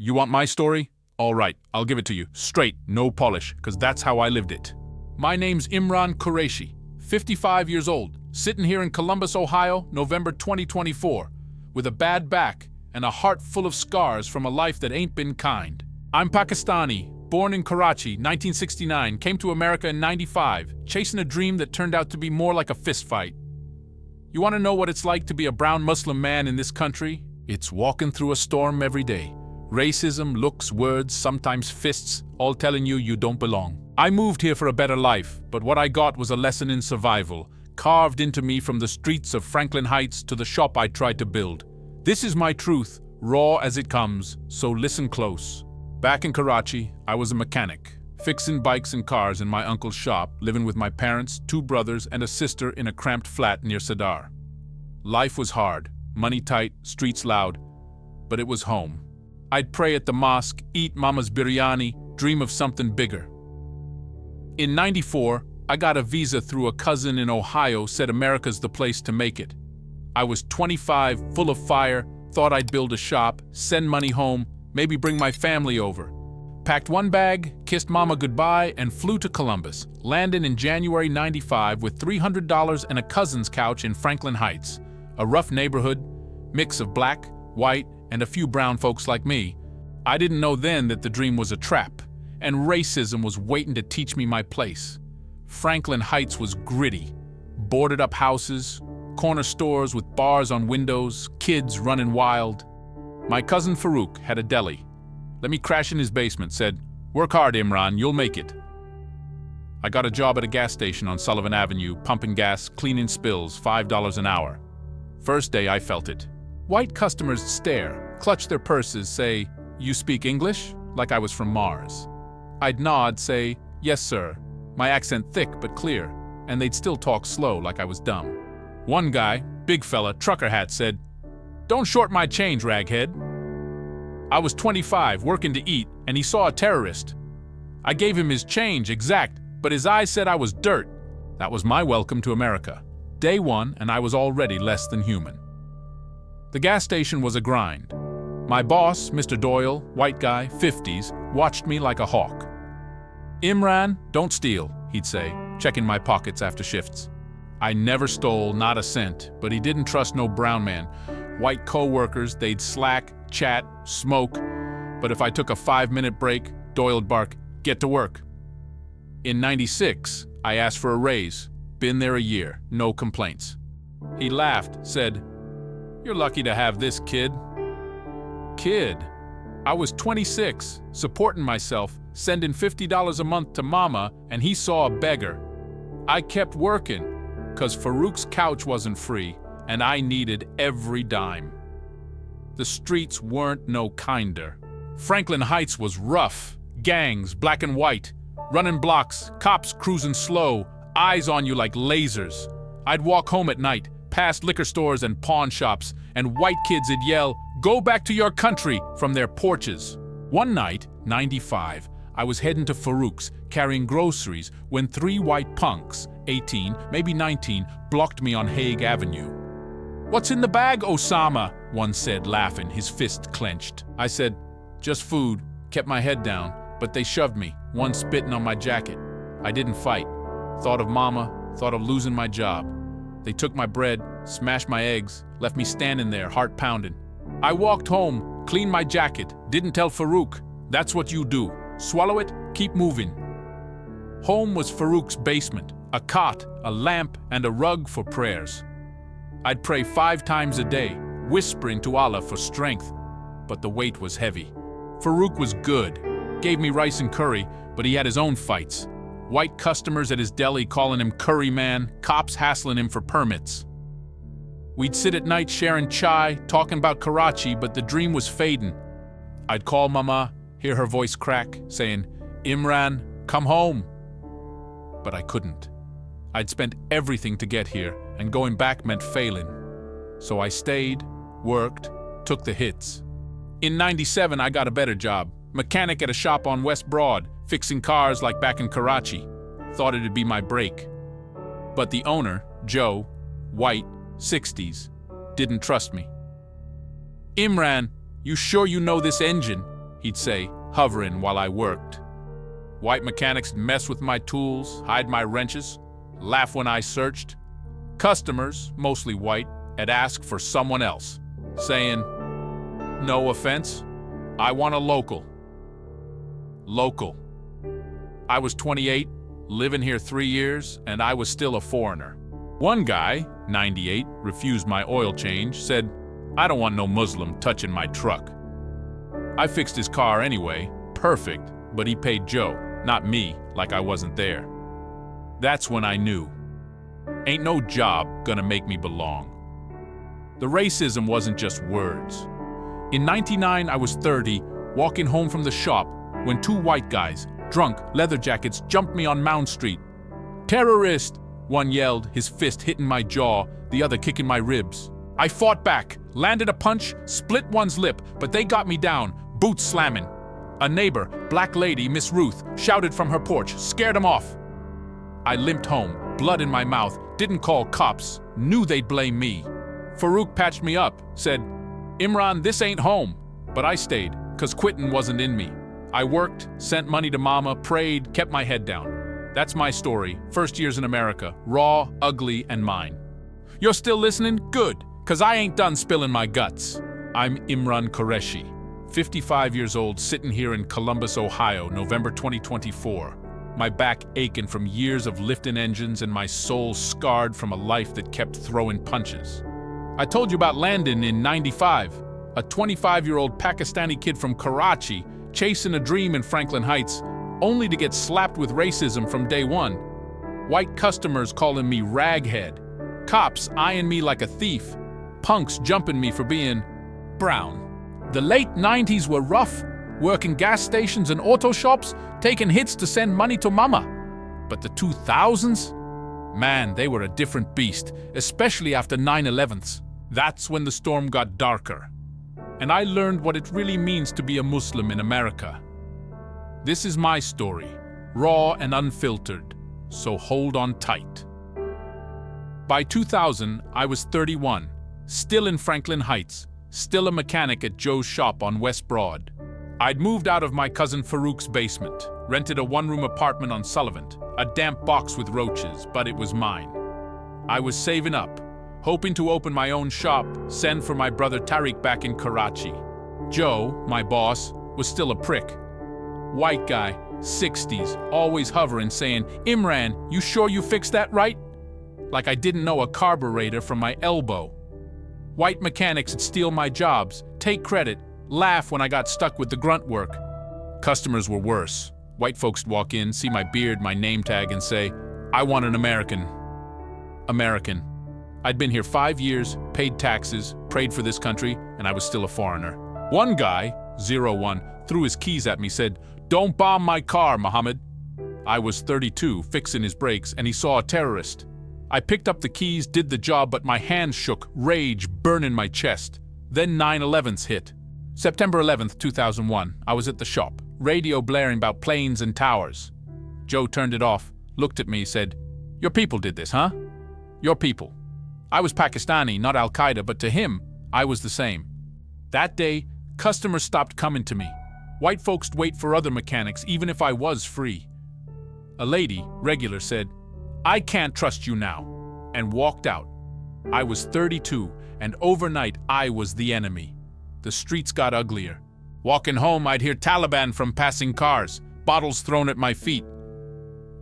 You want my story? All right, I'll give it to you. Straight, no polish, because that's how I lived it. My name's Imran Qureshi, 55 years old, sitting here in Columbus, Ohio, November 2024, with a bad back and a heart full of scars from a life that ain't been kind. I'm Pakistani, born in Karachi, 1969, came to America in 95, chasing a dream that turned out to be more like a fist fight. You want to know what it's like to be a brown Muslim man in this country? It's walking through a storm every day. Racism, looks, words, sometimes fists, all telling you you don't belong. I moved here for a better life, but what I got was a lesson in survival, carved into me from the streets of Franklin Heights to the shop I tried to build. This is my truth, raw as it comes, so listen close. Back in Karachi, I was a mechanic, fixing bikes and cars in my uncle's shop, living with my parents, 2 brothers, and a sister in a cramped flat near Sadar. Life was hard, money tight, streets loud, but it was home. I'd pray at the mosque, eat mama's biryani, dream of something bigger. In '94, I got a visa through a cousin in Ohio, said America's the place to make it. I was 25, full of fire, thought I'd build a shop, send money home, maybe bring my family over. Packed one bag, kissed mama goodbye, and flew to Columbus, landing in January '95 with $300 and a cousin's couch in Franklin Heights, a rough neighborhood, mix of black, white, and a few brown folks like me. I didn't know then that the dream was a trap, and racism was waiting to teach me my place. Franklin Heights was gritty, boarded up houses, corner stores with bars on windows, kids running wild. My cousin Farouk had a deli. Let me crash in his basement, said, "Work hard, Imran, you'll make it." I got a job at a gas station on Sullivan Avenue, pumping gas, cleaning spills, $5 an hour. First day I felt it. White customers stare, clutch their purses, say, "You speak English?" like I was from Mars. I'd nod, say, "Yes, sir," my accent thick but clear, and they'd still talk slow like I was dumb. One guy, big fella, trucker hat, said, "Don't short my change, raghead." I was 25, working to eat, and he saw a terrorist. I gave him his change exact, but his eyes said I was dirt. That was my welcome to America. Day 1, and I was already less than human. The gas station was a grind. My boss, Mr. Doyle, white guy, 50s, watched me like a hawk. "Imran, don't steal," he'd say, checking my pockets after shifts. I never stole, not a cent, but he didn't trust no brown man. White co-workers, they'd slack, chat, smoke, but if I took a 5-minute break, Doyle'd bark, "Get to work." In '96, I asked for a raise. Been there a year, no complaints. He laughed, said, "You're lucky to have this, kid." Kid? I was 26, supporting myself, sending $50 a month to mama, and he saw a beggar. I kept working, 'cause Farouk's couch wasn't free, and I needed every dime. The streets weren't no kinder. Franklin Heights was rough, gangs, black and white, running blocks, cops cruising slow, eyes on you like lasers. I'd walk home at night, past liquor stores and pawn shops, and white kids would yell, "Go back to your country," from their porches. One night, '95, I was heading to Farouk's, carrying groceries, when 3 white punks, 18, maybe 19, blocked me on Hague Avenue. "What's in the bag, Osama?" one said, laughing, his fist clenched. I said, "Just food," kept my head down, but they shoved me, one spitting on my jacket. I didn't fight. Thought of mama, thought of losing my job. They took my bread, smashed my eggs, left me standing there, heart pounding. I walked home, cleaned my jacket, didn't tell Farouk. That's what you do. Swallow it, keep moving. Home was Farouk's basement, a cot, a lamp, and a rug for prayers. I'd pray 5 times a day, whispering to Allah for strength, but the weight was heavy. Farouk was good, gave me rice and curry, but he had his own fights. White customers at his deli calling him curry man, cops hassling him for permits. We'd sit at night sharing chai, talking about Karachi, but the dream was fading. I'd call mama, hear her voice crack, saying, "Imran, come home." But I couldn't. I'd spent everything to get here, and going back meant failing. So I stayed, worked, took the hits. In '97, I got a better job, mechanic at a shop on West Broad, fixing cars like back in Karachi. Thought it'd be my break. But the owner, Joe, white, 60s, didn't trust me. "Imran, you sure you know this engine?" he'd say, hovering while I worked. White mechanics mess with my tools, hide my wrenches, laugh when I searched. Customers, mostly white, had asked for someone else, saying, "No offense, I want a local." Local. I was 28, living here 3 years, and I was still a foreigner. One guy, 98, refused my oil change, said, "I don't want no Muslim touching my truck." I fixed his car anyway, perfect, but he paid Joe, not me, like I wasn't there. That's when I knew. Ain't no job gonna make me belong. The racism wasn't just words. In '99, I was 30, walking home from the shop, when 2 white guys, drunk, leather jackets, jumped me on Mound Street. "Terrorist!" one yelled, his fist hitting my jaw, the other kicking my ribs. I fought back, landed a punch, split one's lip, but they got me down, boots slamming. A neighbor, black lady, Miss Ruth, shouted from her porch, scared them off. I limped home, blood in my mouth, didn't call cops, knew they'd blame me. Farouk patched me up, said, "Imran, this ain't home." But I stayed, 'cause quitting wasn't in me. I worked, sent money to mama, prayed, kept my head down. That's my story, first years in America, raw, ugly, and mine. You're still listening? Good, 'cause I ain't done spilling my guts. I'm Imran Qureshi, 55 years old, sitting here in Columbus, Ohio, November 2024. My back aching from years of lifting engines and my soul scarred from a life that kept throwing punches. I told you about Landon in '95, a 25-year-old Pakistani kid from Karachi chasing a dream in Franklin Heights, only to get slapped with racism from day one. White customers calling me raghead, cops eyeing me like a thief, punks jumping me for being brown. The late '90s were rough, working gas stations and auto shops, taking hits to send money to mama. But the 2000s? Man, they were a different beast, especially after 9/11s. That's when the storm got darker. And I learned what it really means to be a Muslim in America. This is my story, raw and unfiltered, so hold on tight. By 2000, I was 31, still in Franklin Heights, still a mechanic at Joe's shop on West Broad. I'd moved out of my cousin Farouk's basement, rented a one-room apartment on Sullivan, a damp box with roaches, but it was mine. I was saving up, hoping to open my own shop, send for my brother Tariq back in Karachi. Joe, my boss, was still a prick. White guy, 60s, always hovering, saying, "Imran, you sure you fixed that right?" Like I didn't know a carburetor from my elbow. White mechanics would steal my jobs, take credit, laugh when I got stuck with the grunt work. Customers were worse. White folks would walk in, see my beard, my name tag, and say, "I want an American." American. I'd been here 5 years, paid taxes, prayed for this country, and I was still a foreigner. One guy, 01, threw his keys at me, said, "Don't bomb my car, Muhammad." I was 32, fixing his brakes, and he saw a terrorist. I picked up the keys, did the job, but my hands shook, rage burning my chest. Then 9/11s hit. September 11th, 2001, I was at the shop, radio blaring about planes and towers. Joe turned it off, looked at me, said, "Your people did this, huh? Your people." I was Pakistani, not Al-Qaeda, but to him, I was the same. That day, customers stopped coming to me. White folks wait for other mechanics, even if I was free. A lady, regular, said, "I can't trust you now," and walked out. I was 32, and overnight I was the enemy. The streets got uglier. Walking home, I'd hear Taliban from passing cars, bottles thrown at my feet.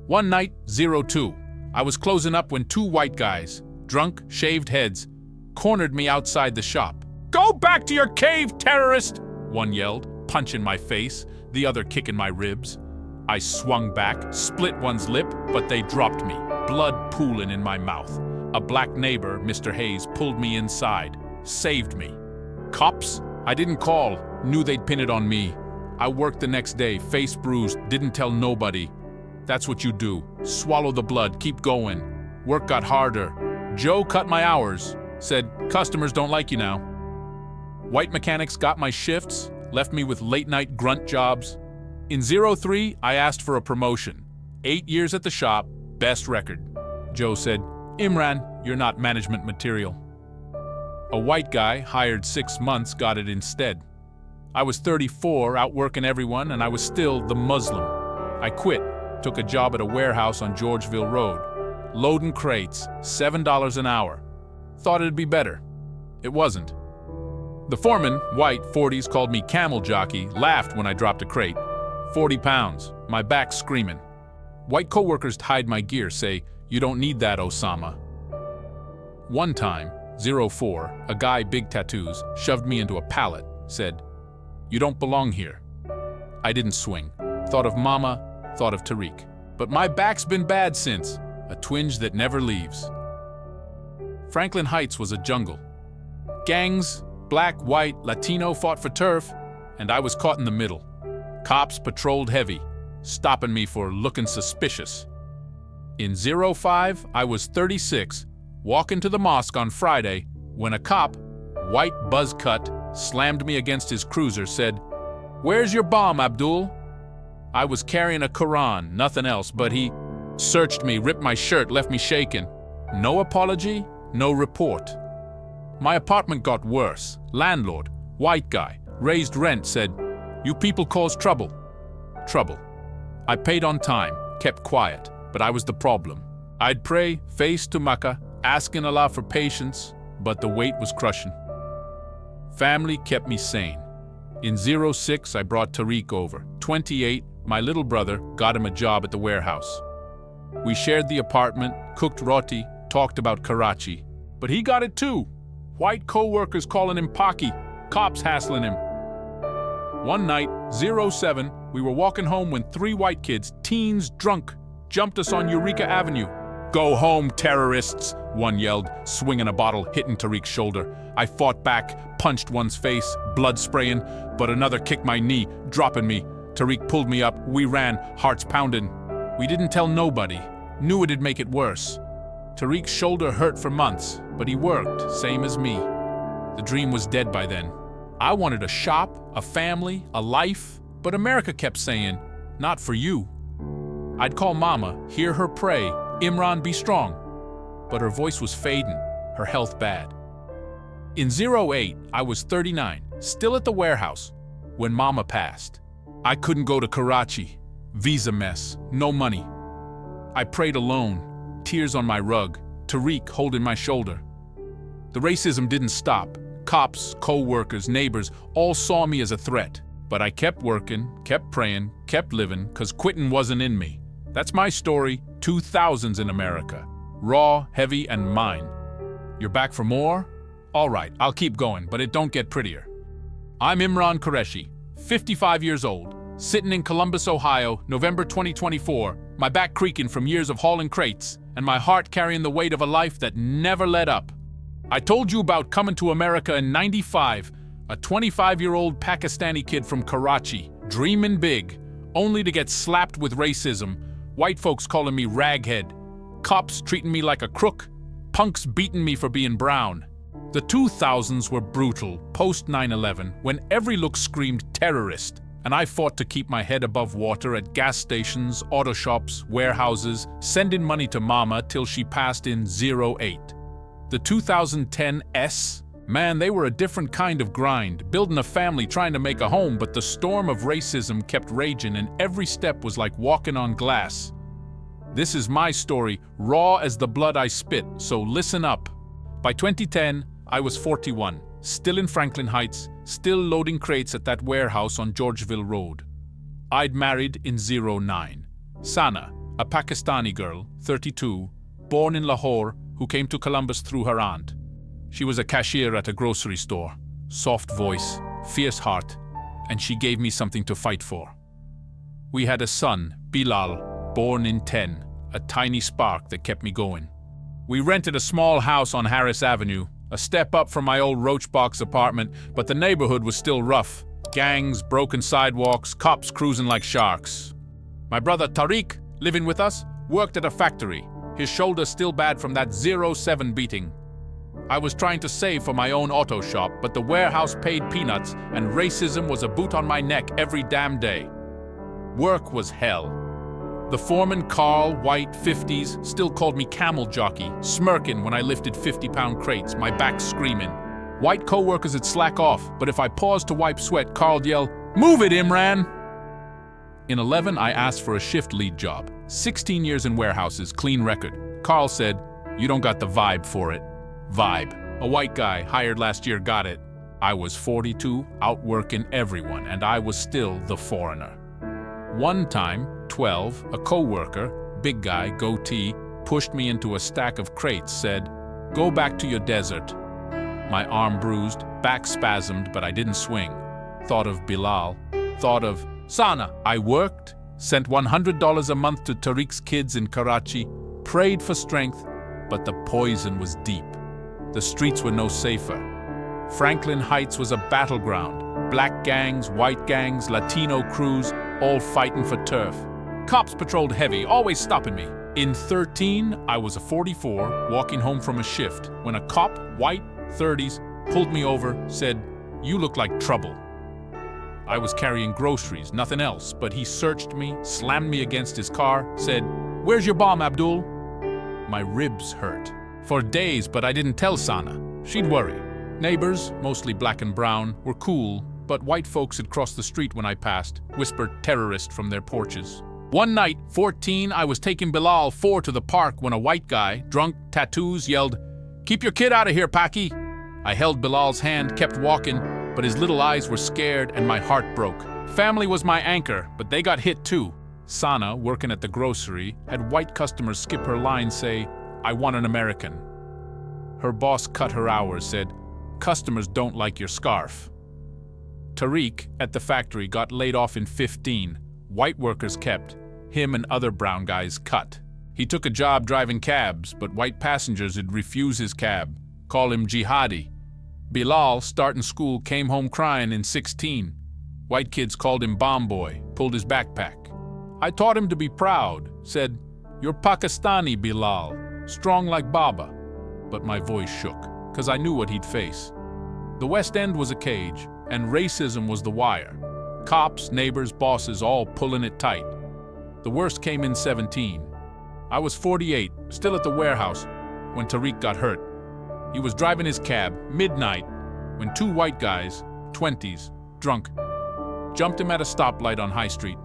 One night, 02, I was closing up when 2 white guys, drunk, shaved heads, cornered me outside the shop. "Go back to your cave, terrorist!" one yelled, punching my face, the other kicking my ribs. I swung back, split one's lip, but they dropped me, blood pooling in my mouth. A black neighbor, Mr. Hayes, pulled me inside, saved me. Cops? I didn't call, knew they'd pin it on me. I worked the next day, face bruised, didn't tell nobody. That's what you do, swallow the blood, keep going. Work got harder. Joe cut my hours, said, "Customers don't like you now." White mechanics got my shifts, left me with late-night grunt jobs. In 03, I asked for a promotion. 8 years at the shop, best record. Joe said, "Imran, you're not management material." A white guy, hired 6 months, got it instead. I was 34, outworking everyone, and I was still the Muslim. I quit, took a job at a warehouse on Georgeville Road. Loading crates, $7 an hour. Thought it'd be better. It wasn't. The foreman, white, 40s, called me camel jockey, laughed when I dropped a crate. 40 pounds, my back screaming. White coworkers hide my gear, say, "You don't need that, Osama." One time, 04, a guy, big tattoos, shoved me into a pallet, said, "You don't belong here." I didn't swing. Thought of Mama, thought of Tariq. But my back's been bad since, a twinge that never leaves. Franklin Heights was a jungle. Gangs, black, white, Latino fought for turf, and I was caught in the middle. Cops patrolled heavy, stopping me for looking suspicious. In 05, I was 36, walking to the mosque on Friday, when a cop, white buzz cut, slammed me against his cruiser, said, "Where's your bomb, Abdul?" I was carrying a Quran, nothing else, but he searched me, ripped my shirt, left me shaking. No apology, no report. My apartment got worse. Landlord, white guy, raised rent, said, "You people cause trouble." Trouble. I paid on time, kept quiet, but I was the problem. I'd pray, face to Makkah, asking Allah for patience, but the weight was crushing. Family kept me sane. In 06, I brought Tariq over. 28, my little brother, got him a job at the warehouse. We shared the apartment, cooked roti, talked about Karachi. But he got it too. White co-workers calling him Paki, cops hassling him. One night, 07, we were walking home when 3 white kids, teens drunk, jumped us on Eureka Avenue. "Go home, terrorists," one yelled, swinging a bottle, hitting Tariq's shoulder. I fought back, punched one's face, blood spraying, but another kicked my knee, dropping me. Tariq pulled me up, we ran, hearts pounding. We didn't tell nobody, knew it'd make it worse. Tariq's shoulder hurt for months, but he worked, same as me. The dream was dead by then. I wanted a shop, a family, a life, but America kept saying, "Not for you." I'd call Mama, hear her pray, "Imran, be strong." But her voice was fading, her health bad. In 08, I was 39, still at the warehouse, when Mama passed. I couldn't go to Karachi, visa mess, no money. I prayed alone, tears on my rug, Tariq holding my shoulder. The racism didn't stop. Cops, co-workers, neighbors all saw me as a threat. But I kept working, kept praying, kept living, 'cause quitting wasn't in me. That's my story, 2000s in America. Raw, heavy, and mine. You're back for more? All right, I'll keep going, but it don't get prettier. I'm Imran Qureshi, 55 years old, sitting in Columbus, Ohio, November 2024, my back creaking from years of hauling crates, and my heart carrying the weight of a life that never let up. I told you about coming to America in 95, a 25-year-old Pakistani kid from Karachi, dreaming big, only to get slapped with racism, white folks calling me raghead, cops treating me like a crook, punks beating me for being brown. The 2000s were brutal, post 9/11, when every look screamed terrorist, and I fought to keep my head above water at gas stations, auto shops, warehouses, sending money to Mama till she passed in 08. The 2010s, man, they were a different kind of grind, building a family, trying to make a home, but the storm of racism kept raging and every step was like walking on glass. This is my story, raw as the blood I spit, so listen up. By 2010, I was 41, still in Franklin Heights, still loading crates at that warehouse on Georgeville Road. I'd married in 09. Sana, a Pakistani girl, 32, born in Lahore, who came to Columbus through her aunt. She was a cashier at a grocery store, soft voice, fierce heart, and she gave me something to fight for. We had a son, Bilal, born in 10, a tiny spark that kept me going. We rented a small house on Harris Avenue, a step up from my old Roachbox apartment, but the neighborhood was still rough. Gangs, broken sidewalks, cops cruising like sharks. My brother Tariq, living with us, worked at a factory, his shoulder still bad from that 07 beating. I was trying to save for my own auto shop, but the warehouse paid peanuts and racism was a boot on my neck every damn day. Work was hell. The foreman, Carl, white, 50s, still called me camel jockey, smirking when I lifted 50-pound crates, my back screaming. White co-workers would slack off, but if I paused to wipe sweat, Carl'd yell, "Move it, Imran!" In 11, I asked for a shift lead job. 16 years in warehouses, clean record. Carl said, "You don't got the vibe for it." Vibe. A white guy hired last year got it. I was 42, outworking everyone, and I was still the foreigner. One time, 12, a co-worker, big guy, goatee, pushed me into a stack of crates, said, "Go back to your desert." My arm bruised, back spasmed, but I didn't swing. Thought of Bilal. Thought of Sana. I worked, sent $100 a month to Tariq's kids in Karachi, prayed for strength, but the poison was deep. The streets were no safer. Franklin Heights was a battleground. Black gangs, white gangs, Latino crews, all fighting for turf. Cops patrolled heavy, always stopping me. In 13, I was a 44, walking home from a shift, when a cop, white, 30s, pulled me over, said, "You look like trouble." I was carrying groceries, nothing else, but he searched me, slammed me against his car, said, "Where's your bomb, Abdul?" My ribs hurt. For days, but I didn't tell Sana. She'd worry. Neighbors, mostly black and brown, were cool, but white folks had crossed the street when I passed, whispered terrorist from their porches. One night, 14, I was taking Bilal 4 to the park when a white guy, drunk, tattoos, yelled, "Keep your kid out of here, Paki!" I held Bilal's hand, kept walking, but his little eyes were scared and my heart broke. Family was my anchor, but they got hit too. Sana, working at the grocery, had white customers skip her line, say, "I want an American." Her boss cut her hours, said, "Customers don't like your scarf." Tariq, at the factory, got laid off in 15. White workers kept. Him and other brown guys cut. He took a job driving cabs, but white passengers would refuse his cab, call him jihadi. Bilal, starting school, came home crying in 16. White kids called him bomb boy, pulled his backpack. I taught him to be proud, said, "You're Pakistani, Bilal, strong like Baba." But my voice shook, 'cause I knew what he'd face. The West End was a cage, and racism was the wire. Cops, neighbors, bosses, all pulling it tight. The worst came in 17. I was 48, still at the warehouse, when Tariq got hurt. He was driving his cab, midnight, when 2 white guys, 20s, drunk, jumped him at a stoplight on High Street.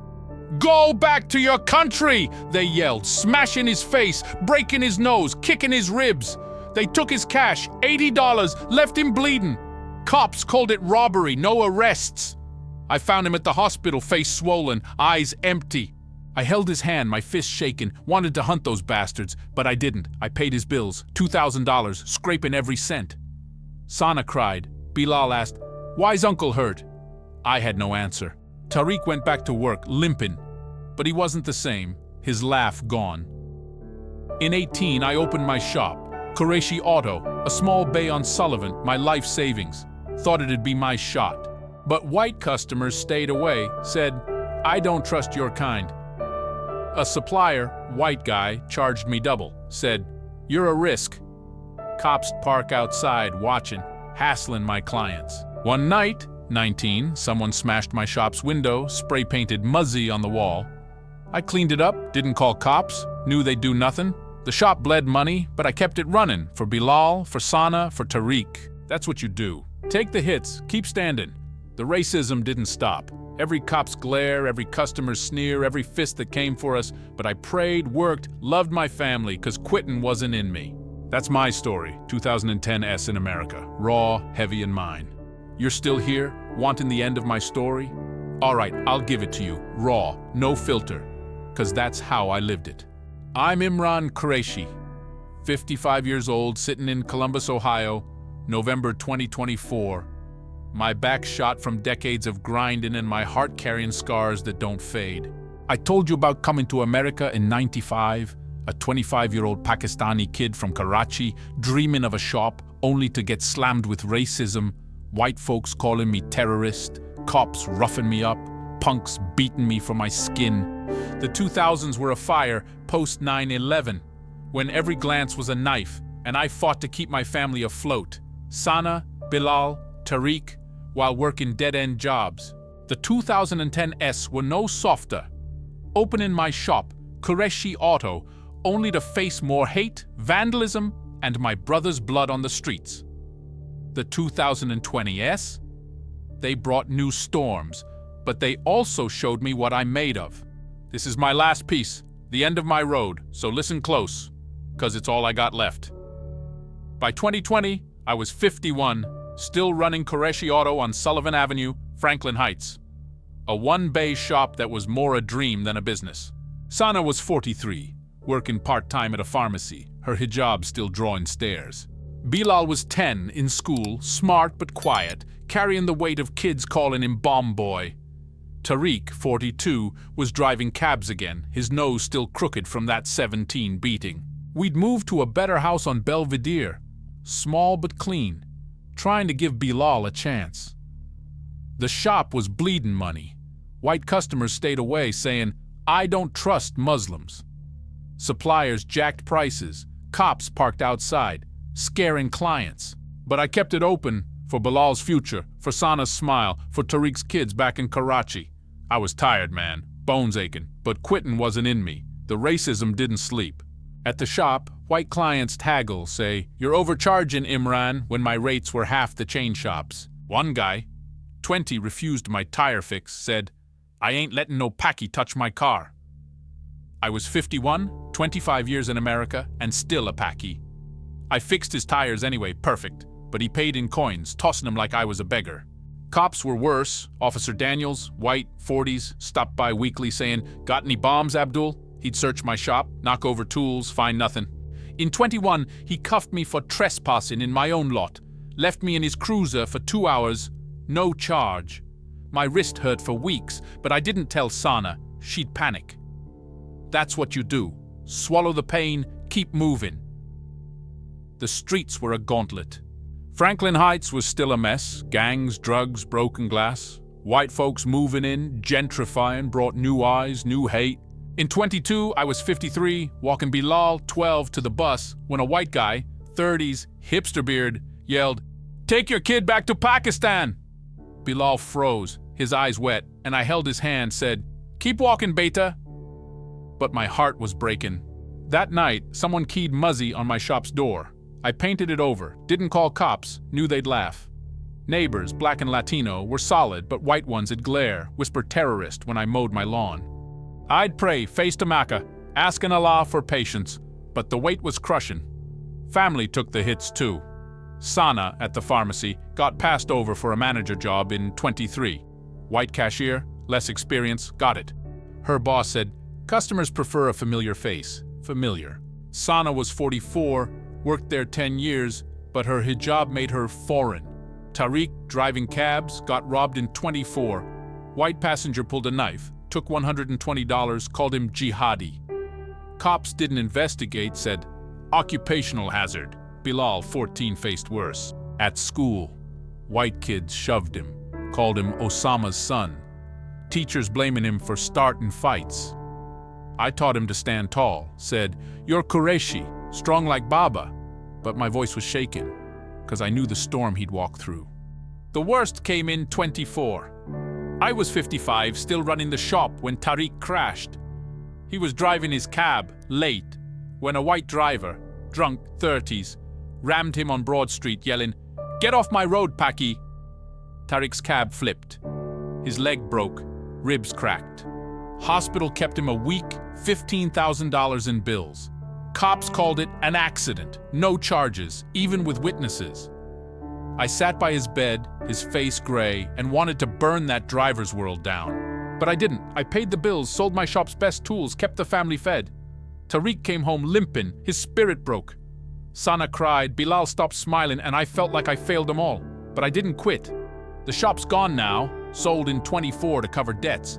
"Go back to your country!" they yelled, smashing his face, breaking his nose, kicking his ribs. They took his cash, $80, left him bleeding. Cops called it robbery, no arrests. I found him at the hospital, face swollen, eyes empty. I held his hand, my fist shaking, wanted to hunt those bastards, but I didn't. I paid his bills, $2,000, scraping every cent. Sana cried. Bilal asked, "Why's Uncle hurt?" I had no answer. Tariq went back to work, limping. But he wasn't the same, his laugh gone. In 18, I opened my shop, Qureshi Auto, a small bay on Sullivan, my life savings. Thought it'd be my shot. But white customers stayed away, said, "I don't trust your kind." A supplier, white guy, charged me double, said, "You're a risk." Cops park outside, watching, hassling my clients. One night, 19, someone smashed my shop's window, spray-painted Muzzy on the wall. I cleaned it up, didn't call cops, knew they'd do nothing. The shop bled money, but I kept it running, for Bilal, for Sana, for Tariq. That's what you do. Take the hits, keep standing. The racism didn't stop. Every cop's glare, every customer's sneer, every fist that came for us, but I prayed, worked, loved my family, 'cause quitting wasn't in me. That's my story, 2010s in America, raw, heavy, and mine. You're still here, wanting the end of my story? All right, I'll give it to you, raw, no filter, 'cause that's how I lived it. I'm Imran Qureshi, 55 years old, sitting in Columbus, Ohio, November 2024. My back shot from decades of grinding and my heart carrying scars that don't fade. I told you about coming to America in 95, a 25-year-old Pakistani kid from Karachi, dreaming of a shop, only to get slammed with racism, white folks calling me terrorist, cops roughing me up, punks beating me for my skin. The 2000s were a fire post 9/11, when every glance was a knife, and I fought to keep my family afloat. Sana, Bilal, Tariq, while working dead-end jobs. The 2010s were no softer. Opening my shop, Qureshi Auto, only to face more hate, vandalism, and my brother's blood on the streets. The 2020s? They brought new storms, but they also showed me what I'm made of. This is my last piece, the end of my road, so listen close, 'cause it's all I got left. By 2020, I was 51, still running Qureshi Auto on Sullivan Avenue, Franklin Heights. A one-bay shop that was more a dream than a business. Sana was 43, working part-time at a pharmacy, her hijab still drawing stares. Bilal was 10, in school, smart but quiet, carrying the weight of kids calling him Bomb Boy. Tariq, 42, was driving cabs again, his nose still crooked from that 17 beating. We'd moved to a better house on Belvedere, small but clean, trying to give Bilal a chance. The shop was bleeding money. White customers stayed away, saying, "I don't trust Muslims." Suppliers jacked prices, cops parked outside, scaring clients. But I kept it open for Bilal's future, for Sana's smile, for Tariq's kids back in Karachi. I was tired, man, bones aching, but quitting wasn't in me. The racism didn't sleep. At the shop, white clients haggle, say, "You're overcharging, Imran," when my rates were half the chain shops. One guy, 20, refused my tire fix, said, "I ain't letting no Paki touch my car." I was 51, 25 years in America, and still a Paki. I fixed his tires anyway, perfect, but he paid in coins, tossing them like I was a beggar. Cops were worse. Officer Daniels, white, 40s, stopped by weekly saying, "Got any bombs, Abdul?" He'd search my shop, knock over tools, find nothing. In 21, he cuffed me for trespassing in my own lot, left me in his cruiser for 2 hours, no charge. My wrist hurt for weeks, but I didn't tell Sana. She'd panic. That's what you do. Swallow the pain, keep moving. The streets were a gauntlet. Franklin Heights was still a mess. Gangs, drugs, broken glass. White folks moving in, gentrifying, brought new eyes, new hate. In 22, I was 53, walking Bilal, 12, to the bus, when a white guy, 30s, hipster beard, yelled, "Take your kid back to Pakistan!" Bilal froze, his eyes wet, and I held his hand, said, "Keep walking, beta." But my heart was breaking. That night, someone keyed Muzzy on my shop's door. I painted it over, didn't call cops, knew they'd laugh. Neighbors, black and Latino, were solid, but white ones would glare, whisper terrorist when I mowed my lawn. I'd pray, face to Makkah, asking Allah for patience, but the weight was crushing. Family took the hits too. Sana, at the pharmacy, got passed over for a manager job in 23. White cashier, less experience, got it. Her boss said, "Customers prefer a familiar face." Familiar. Sana was 44, worked there 10 years, but her hijab made her foreign. Tariq, driving cabs, got robbed in 24. White passenger pulled a knife, took $120, called him jihadi. Cops didn't investigate, said, "Occupational hazard." Bilal, 14, faced worse. At school, white kids shoved him, called him Osama's son. Teachers blaming him for starting fights. I taught him to stand tall, said, "You're Qureshi, strong like Baba." But my voice was shaking, because I knew the storm he'd walk through. The worst came in 24. I was 55, still running the shop when Tariq crashed. He was driving his cab, late, when a white driver, drunk, 30s, rammed him on Broad Street, yelling, "Get off my road, Paki!" Tariq's cab flipped. His leg broke, ribs cracked. Hospital kept him a week, $15,000 in bills. Cops called it an accident, no charges, even with witnesses. I sat by his bed, his face gray, and wanted to burn that driver's world down. But I didn't. I paid the bills, sold my shop's best tools, kept the family fed. Tariq came home limping, his spirit broke. Sana cried, Bilal stopped smiling, and I felt like I failed them all. But I didn't quit. The shop's gone now, sold in 24 to cover debts.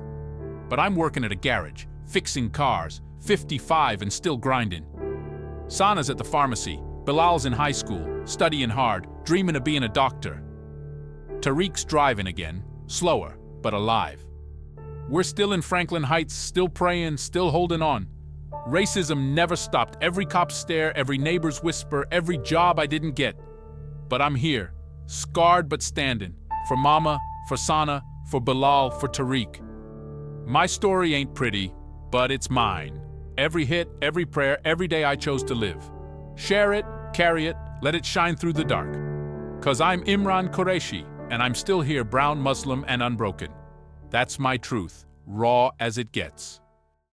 But I'm working at a garage, fixing cars, 55 and still grinding. Sana's at the pharmacy, Bilal's in high school, studying hard, dreaming of being a doctor. Tariq's driving again, slower, but alive. We're still in Franklin Heights, still praying, still holding on. Racism never stopped, every cop's stare, every neighbor's whisper, every job I didn't get. But I'm here, scarred but standing, for Mama, for Sana, for Bilal, for Tariq. My story ain't pretty, but it's mine. Every hit, every prayer, every day I chose to live. Share it, carry it, let it shine through the dark. 'Cause I'm Imran Qureshi, and I'm still here, brown, Muslim, and unbroken. That's my truth, raw as it gets.